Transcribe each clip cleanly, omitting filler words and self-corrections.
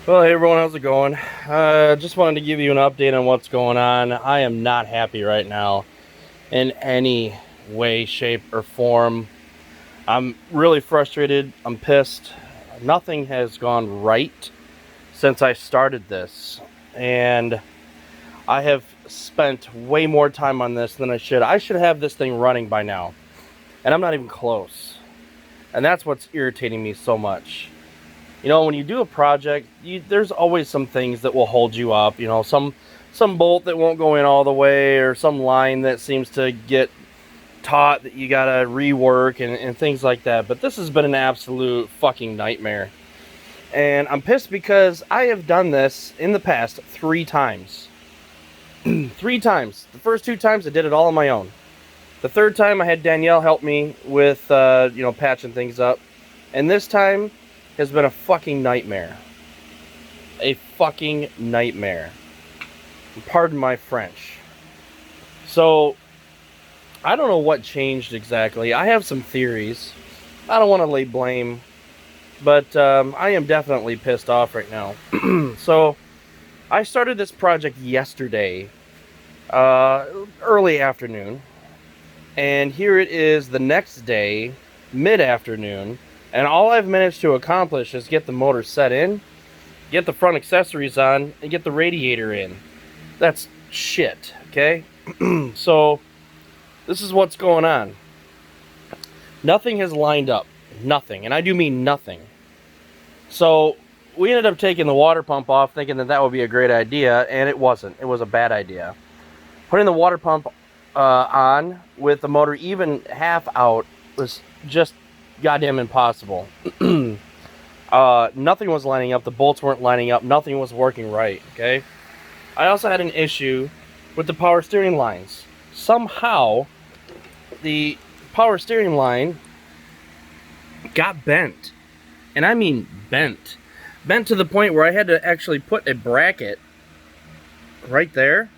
Well, hey everyone, how's it going? Just wanted to give you an update on what's going on. I am not happy right now in any way, shape, or form. I'm really frustrated. I'm pissed. Nothing has gone right since I started this. And I have spent way more time on this than I should. I should have this thing running by now. And I'm not even close. And that's what's irritating me so much. You know, when you do a project, there's always some things that will hold you up. You know, some bolt that won't go in all the way, or some line that seems to get taut that you gotta rework, and things like that. But this has been an absolute fucking nightmare. And I'm pissed because I have done this in the past 3 times. 3 times. The first 2 times I did it all on my own. The third time I had Danielle help me with, patching things up. And this time has been a fucking nightmare. A fucking nightmare. Pardon my French. So, I don't know what changed exactly. I have some theories. I don't want to lay blame, but I am definitely pissed off right now. So, I started this project yesterday, early afternoon, and here it is the next day, mid-afternoon, and all I've managed to accomplish is get the motor set in, get the front accessories on, and get the radiator in. That's shit, okay? So, this is what's going on. Nothing has lined up. Nothing. And I do mean nothing. So, we ended up taking the water pump off thinking that that would be a great idea, and it wasn't. It was a bad idea. Putting the water pump on with the motor even half out was just goddamn impossible. Nothing was lining up. The bolts weren't lining up. Nothing was working right, okay? I also had an issue with the power steering lines. Somehow, the power steering line got bent. And I mean bent. Bent to the point where I had to actually put a bracket right there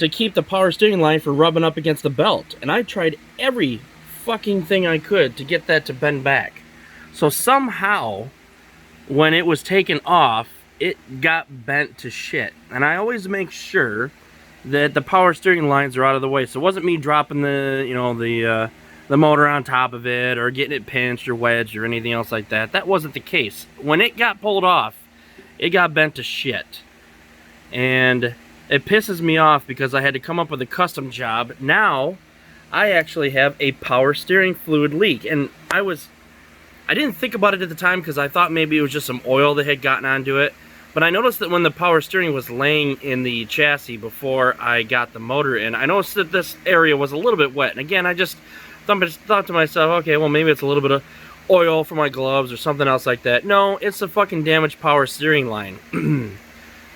to keep the power steering line from rubbing up against the belt. And I tried every fucking thing I could to get that to bend back. So somehow, when it was taken off, it got bent to shit. And I always make sure that the power steering lines are out of the way. So it wasn't me dropping the motor on top of it or getting it pinched or wedged or anything else like that. That wasn't the case. When it got pulled off, it got bent to shit. And it pisses me off because I had to come up with a custom job. Now, I actually have a power steering fluid leak. And I didn't think about it at the time because I thought maybe it was just some oil that had gotten onto it. But I noticed that when the power steering was laying in the chassis before I got the motor in, I noticed that this area was a little bit wet. And again, I just thought to myself, okay, well maybe it's a little bit of oil for my gloves or something else like that. No, it's a fucking damaged power steering line.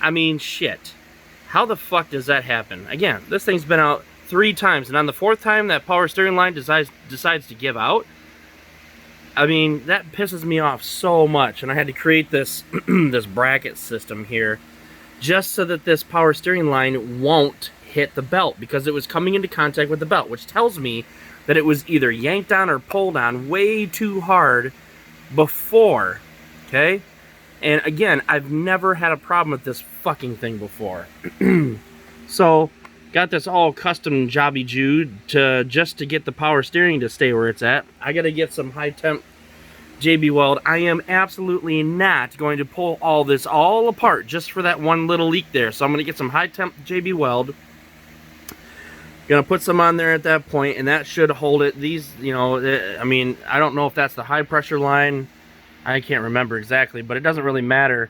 I mean, shit. How the fuck does that happen? Again, this thing's been out 3 times, and on the 4th time that power steering line decides to give out, I mean, that pisses me off so much, and I had to create this this bracket system here just so that this power steering line won't hit the belt, because it was coming into contact with the belt, which tells me that it was either yanked on or pulled on way too hard before, okay? And again, I've never had a problem with this fucking thing before. So, got this all custom jobby Jude just to get the power steering to stay where it's at. I gotta get some high temp JB weld. I am absolutely not going to pull all this all apart just for that one little leak there. So I'm gonna get some high temp JB weld. Gonna put some on there at that point, and that should hold it. These, I mean, I don't know if that's the high pressure line. I can't remember exactly, but it doesn't really matter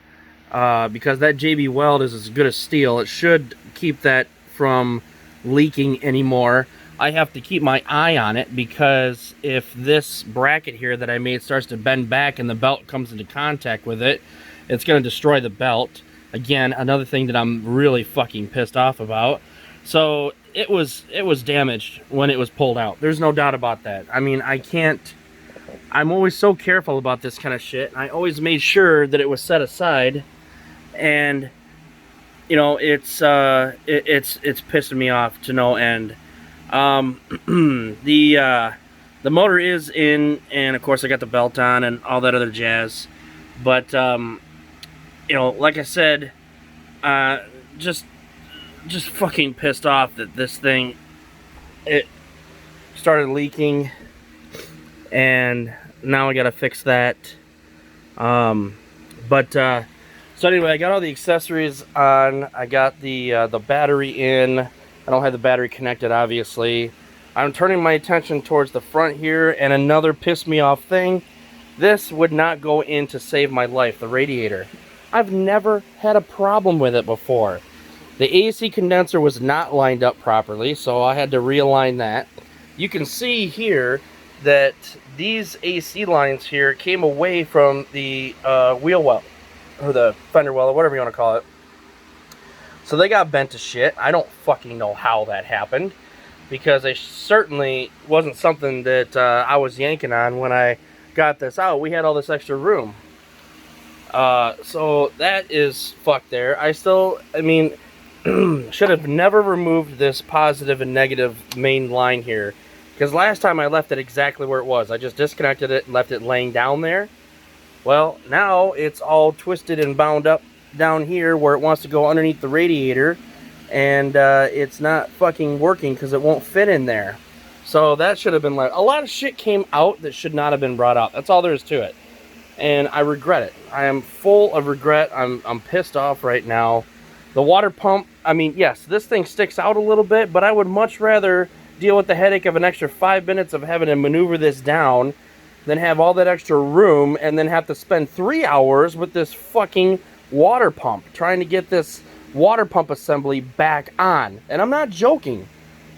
because that JB weld is as good as steel. It should keep that from leaking anymore. I have to keep my eye on it, because if this bracket here that I made starts to bend back and the belt comes into contact with it, it's going to destroy the belt. Again, another thing that I'm really fucking pissed off about. So it was damaged when it was pulled out. There's no doubt about that. I mean, I'm always so careful about this kind of shit. I always made sure that it was set aside, and it's pissing me off to no end. The motor is in, and of course I got the belt on and all that other jazz. But you know, like I said, just fucking pissed off that this thing, it started leaking, and now I gotta fix that. So anyway, I got all the accessories on. I got the battery in. I don't have the battery connected, obviously. I'm turning my attention towards the front here, and another piss me off thing. This would not go in to save my life, the radiator. I've never had a problem with it before. The AC condenser was not lined up properly, so I had to realign that. You can see here that these AC lines here came away from the wheel well, or the fender well, or whatever you want to call it. So they got bent to shit. I don't fucking know how that happened, because it certainly wasn't something that I was yanking on when I got this out. We had all this extra room. So that is fucked there. I mean, should have never removed this positive and negative main line here, because last time I left it exactly where it was. I just disconnected it and left it laying down there. Well, now it's all twisted and bound up down here where it wants to go underneath the radiator, and it's not fucking working because it won't fit in there. So that should have been like, a lot of shit came out that should not have been brought out. That's all there is to it. And I regret it. I am full of regret. I'm pissed off right now. The water pump, I mean, yes, this thing sticks out a little bit, but I would much rather deal with the headache of an extra 5 minutes of having to maneuver this down than have all that extra room and then have to spend 3 hours with this fucking water pump trying to get this water pump assembly back on. And I'm not joking.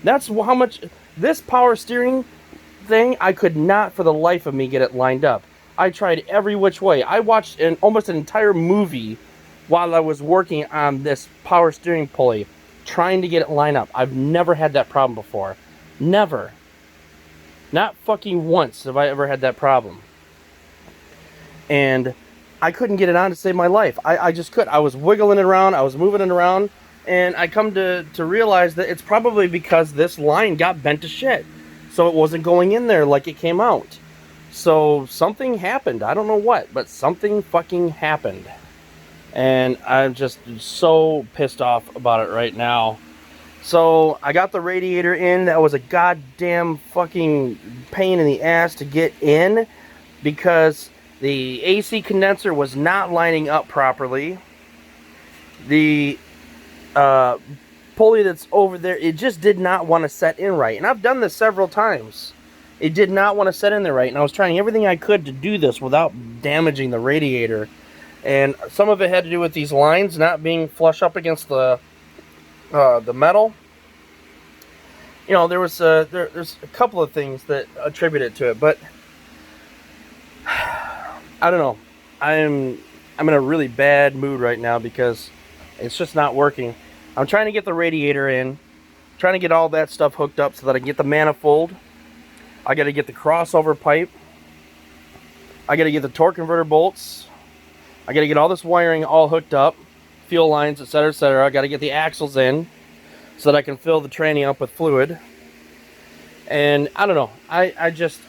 That's how much this power steering thing, I could not for the life of me get it lined up. I tried every which way. I watched almost an entire movie while I was working on this power steering pulley, trying to get it lined up. I've never had that problem before. Never. Not fucking once have I ever had that problem. And I couldn't get it on to save my life. I just couldn't. I was wiggling it around. I was moving it around. And I come to realize that it's probably because this line got bent to shit. So it wasn't going in there like it came out. So something happened. I don't know what, but something fucking happened. And I'm just so pissed off about it right now. So I got the radiator in. That was a goddamn fucking pain in the ass to get in, because the AC condenser was not lining up properly. The pulley that's over there, it just did not want to set in right. And I've done this several times. It did not want to set in there right. And I was trying everything I could to do this without damaging the radiator. And some of it had to do with these lines not being flush up against the metal. You know, there was there's a couple of things that attribute it to it, but I don't know. I'm in a really bad mood right now because it's just not working. I'm trying to get the radiator in, trying to get all that stuff hooked up so that I can get the manifold. I got to get the crossover pipe. I got to get the torque converter bolts. I got to get all this wiring all hooked up, fuel lines, etc., etc. I got to get the axles in so that I can fill the tranny up with fluid. And I don't know. I'm just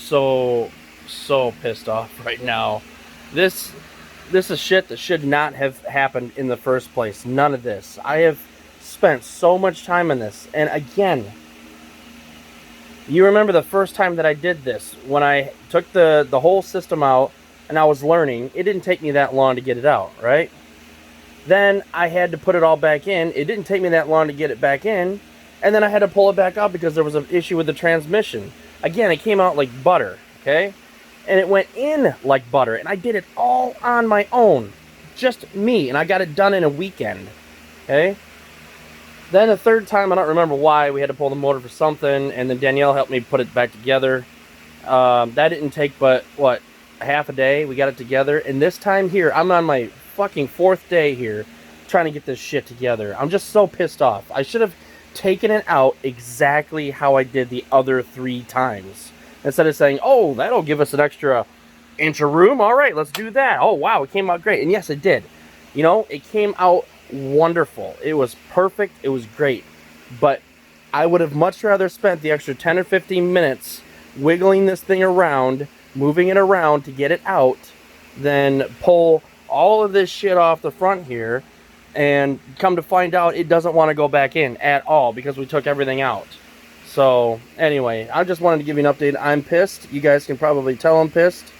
so pissed off right now. This is shit that should not have happened in the first place. None of this. I have spent so much time on this. And again, you remember the first time that I did this, when I took the whole system out and I was learning. It didn't take me that long to get it out, right? Then I had to put it all back in. It didn't take me that long to get it back in. And then I had to pull it back out because there was an issue with the transmission. Again, it came out like butter, okay? And it went in like butter. And I did it all on my own. Just me. And I got it done in a weekend, okay? Then the third time, I don't remember why, we had to pull the motor for something. And then Danielle helped me put it back together. That didn't take but, what, half a day? We got it together. And this time here, I'm on my fucking 4th day here trying to get this shit together. I'm just so pissed off. I should have taken it out exactly how I did the other 3 times. Instead of saying, oh, that'll give us an extra inch of room. All right, let's do that. Oh, wow, it came out great. And yes, it did. You know, it came out wonderful. It was perfect. It was great. But I would have much rather spent the extra 10 or 15 minutes wiggling this thing around, moving it around to get it out, than pull all of this shit off the front here, and come to find out it doesn't want to go back in at all because we took everything out. So anyway, I just wanted to give you an update. I'm pissed. You guys can probably tell I'm pissed.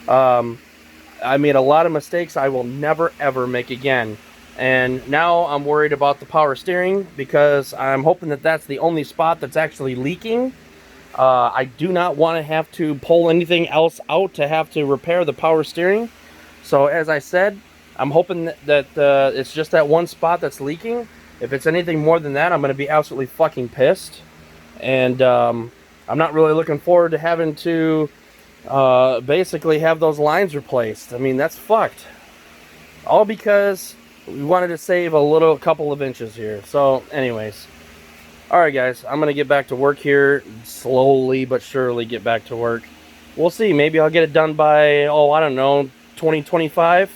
I made a lot of mistakes I will never ever make again. And now I'm worried about the power steering because I'm hoping that that's the only spot that's actually leaking. I do not want to have to pull anything else out to have to repair the power steering. So as I said, I'm hoping that it's just that one spot that's leaking. If it's anything more than that, I'm going to be absolutely fucking pissed. And I'm not really looking forward to having to basically have those lines replaced. I mean, that's fucked. All because we wanted to save a couple of inches here. So anyways, alright guys, I'm gonna get back to work here, slowly but surely get back to work. We'll see, maybe I'll get it done by, oh, I don't know, 2025.